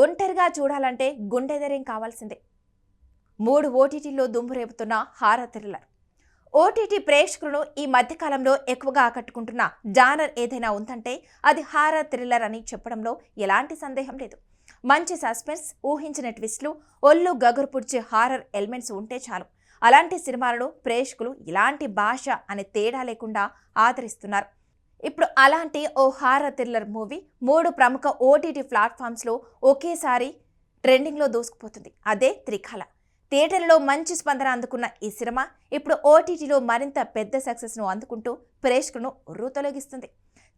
ఒంటరిగా చూడాలంటే గుండెధైర్యం కావాల్సిందే. 3 ఓటీటీల్లో దుమ్ము రేపుతున్న హారర్ థ్రిల్లర్. ఓటీటీ ప్రేక్షకులను ఈ మధ్యకాలంలో ఎక్కువగా ఆకట్టుకుంటున్న జానర్ ఏదైనా ఉందంటే అది హారర్ థ్రిల్లర్ అని చెప్పడంలో ఎలాంటి సందేహం లేదు. మంచి సస్పెన్స్, ఊహించిన ట్విస్టులు, ఒళ్ళు గగురు పుడిచే హారర్ ఎలిమెంట్స్ ఉంటే చాలు. అలాంటి సినిమాలను ప్రేక్షకులు ఇలాంటి భాష అనే తేడా లేకుండా ఆదరిస్తున్నారు. ఇప్పుడు అలాంటి ఓ హారర్ థ్రిల్లర్ మూవీ 3 ప్రముఖ ఓటీటీ ప్లాట్ఫామ్స్లో ఒకేసారి ట్రెండింగ్లో దూసుకుపోతుంది. అదే త్రికాల. థియేటర్లో మంచి స్పందన అందుకున్న ఈ సినిమా ఇప్పుడు ఓటీటీలో మరింత పెద్ద సక్సెస్ను అందుకుంటూ ప్రేక్షకులను ఉర్రూతొలగిస్తుంది.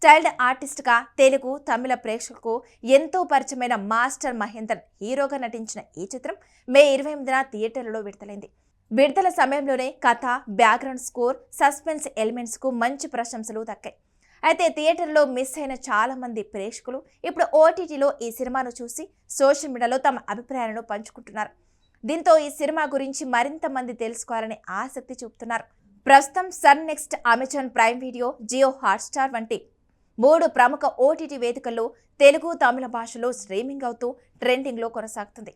చైల్డ్ ఆర్టిస్ట్గా తెలుగు, తమిళ ప్రేక్షకులకు ఎంతో పరిచయమైన మాస్టర్ మహేందర్ హీరోగా నటించిన ఈ చిత్రం మే 28న థియేటర్లలో విడుదలైంది. విడుదల సమయంలోనే కథ, బ్యాక్గ్రౌండ్ స్కోర్, సస్పెన్స్ ఎలిమెంట్స్కు మంచి ప్రశంసలు దక్కాయి. అయితే థియేటర్లో మిస్ అయిన చాలా మంది ప్రేక్షకులు ఇప్పుడు ఓటీటీలో ఈ సినిమాను చూసి సోషల్ మీడియాలో తమ అభిప్రాయాలను పంచుకుంటున్నారు. దీంతో ఈ సినిమా గురించి మరింత మంది తెలుసుకోవాలని ఆసక్తి చూపుతున్నారు. ప్రస్తుతం Sun NXT, Amazon Prime Video, Jio Hotstar వంటి 3 ప్రముఖ ఓటీటీ వేదికల్లో తెలుగు, తమిళ భాషలో స్ట్రీమింగ్ అవుతూ ట్రెండింగ్లో కొనసాగుతుంది.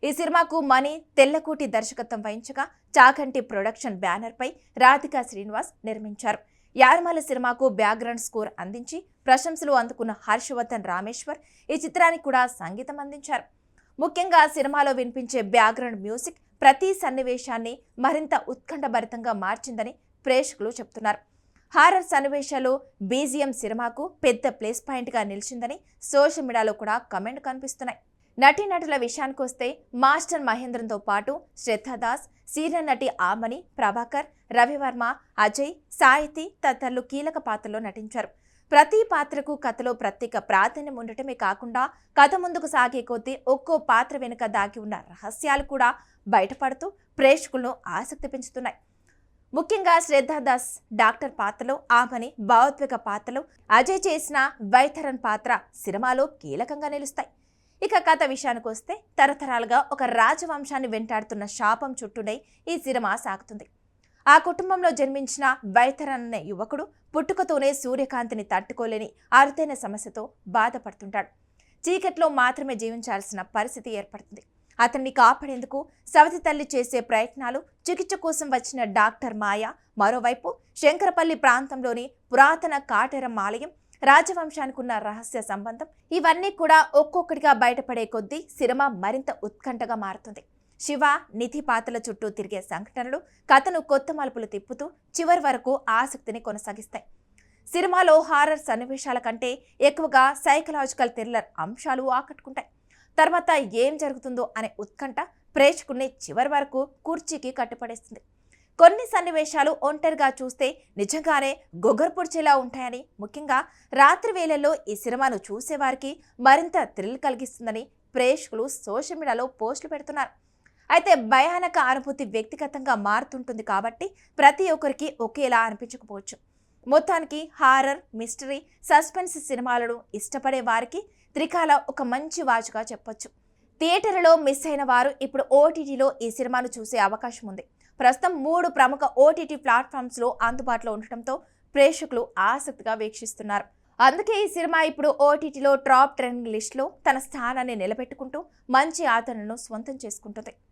ఈ సినిమాకు మణి తెల్లకూటి దర్శకత్వం వహించగా చాకంటి ప్రొడక్షన్ బ్యానర్పై రాధికా శ్రీనివాస్ నిర్మించారు. యారమల సినిమాకు బ్యాక్గ్రౌండ్ స్కోర్ అందించి ప్రశంసలు అందుకున్న హర్షవర్ధన్ రామేశ్వర్ ఈ చిత్రానికి కూడా సంగీతం అందించారు. ముఖ్యంగా సినిమాలో వినిపించే బ్యాక్గ్రౌండ్ మ్యూజిక్ ప్రతి సన్నివేశాన్ని మరింత ఉత్కంఠభరితంగా మార్చిందని ప్రేక్షకులు చెబుతున్నారు. హారర్ సన్నివేశాలు బీజిఎం సినిమాకు పెద్ద ప్లేస్ పాయింట్గా నిలిచిందని సోషల్ మీడియాలో కూడా కమెంట్ కనిపిస్తున్నాయి. నటీనటుల విషయానికొస్తే మాస్టర్ మహేంద్రన్తో పాటు శ్రద్ధాదాస్, సీనియర్ నటి ఆమని, ప్రభాకర్, రవివర్మ, అజయ్, సాహితి తదితరులు కీలక పాత్రలో నటించారు. ప్రతి పాత్రకు కథలో ప్రత్యేక ప్రాధాన్యం ఉండటమే కాకుండా కథ ముందుకు సాగే కొద్దీ ఒక్కో పాత్ర వెనుక దాగి ఉన్న రహస్యాలు కూడా బయటపడుతూ ప్రేక్షకులను ఆసక్తి పెంచుతున్నాయి. ముఖ్యంగా శ్రద్ధాదాస్ డాక్టర్ పాత్రలో, ఆమని భావోద్వేగ పాత్రలో, అజయ్ చేసిన వైతరన్ పాత్ర సినిమాలో కీలకంగా నిలుస్తాయి. ఇక కథ విషయానికి వస్తే తరతరాలుగా ఒక రాజవంశాన్ని వెంటాడుతున్న శాపం చుట్టూనే ఈ సినిమా సాగుతుంది. ఆ కుటుంబంలో జన్మించిన వైతరన్ అనే యువకుడు పుట్టుకతోనే సూర్యకాంతిని తట్టుకోలేని అరుదైన సమస్యతో బాధపడుతుంటాడు. చీకట్లో మాత్రమే జీవించాల్సిన పరిస్థితి ఏర్పడుతుంది. అతన్ని కాపాడేందుకు సవతి తల్లి చేసే ప్రయత్నాలు, చికిత్స కోసం వచ్చిన డాక్టర్ మాయ, మరోవైపు శంకరపల్లి ప్రాంతంలోని పురాతన కాటేరం ఆలయం, రాజవంశానికి ఉన్న రహస్య సంబంధం, ఇవన్నీ కూడా ఒక్కొక్కటిగా బయటపడే కొద్దీ సినిమా మరింత ఉత్కంఠగా మారుతుంది. శివ, నిధి పాత్రల చుట్టూ తిరిగే సంఘటనలు కథను కొత్త మలుపులు తిప్పుతూ చివరి వరకు ఆసక్తిని కొనసాగిస్తాయి. సినిమాలో హారర్ సన్నివేశాల కంటే ఎక్కువగా సైకలాజికల్ థ్రిల్లర్ అంశాలు ఆకట్టుకుంటాయి. తర్వాత ఏం జరుగుతుందో అనే ఉత్కంఠ ప్రేక్షకుడిని చివరి వరకు కుర్చీకి కట్టుపడేస్తుంది. కొన్ని సన్నివేశాలు ఒంటరిగా చూస్తే నిజంగానే గొగ్గరు పొడిచేలా ఉంటాయని, ముఖ్యంగా రాత్రి వేళల్లో ఈ సినిమాను చూసేవారికి మరింత థ్రిల్ కలిగిస్తుందని ప్రేక్షకులు సోషల్ మీడియాలో పోస్టులు పెడుతున్నారు. అయితే భయానక అనుభూతి వ్యక్తిగతంగా మారుతుంటుంది కాబట్టి ప్రతి ఒక్కరికి ఒకేలా అనిపించకపోవచ్చు. మొత్తానికి హారర్, మిస్టరీ, సస్పెన్స్ సినిమాలను ఇష్టపడే వారికి త్రికాల ఒక మంచి వాచుగా చెప్పొచ్చు. థియేటర్లో మిస్ అయిన వారు ఇప్పుడు ఓటీటీలో ఈ సినిమాను చూసే అవకాశం ఉంది. ప్రస్తుతం 3 ప్రముఖ ఓటీటీ ప్లాట్ఫామ్స్లో అందుబాటులో ఉండటంతో ప్రేక్షకులు ఆసక్తిగా వీక్షిస్తున్నారు. అందుకే ఈ సినిమా ఇప్పుడు ఓటీటీలో టాప్ ట్రెండింగ్ లిస్టులో తన స్థానాన్ని నిలబెట్టుకుంటూ మంచి ఆదరణను స్వంతం చేసుకుంటుంది.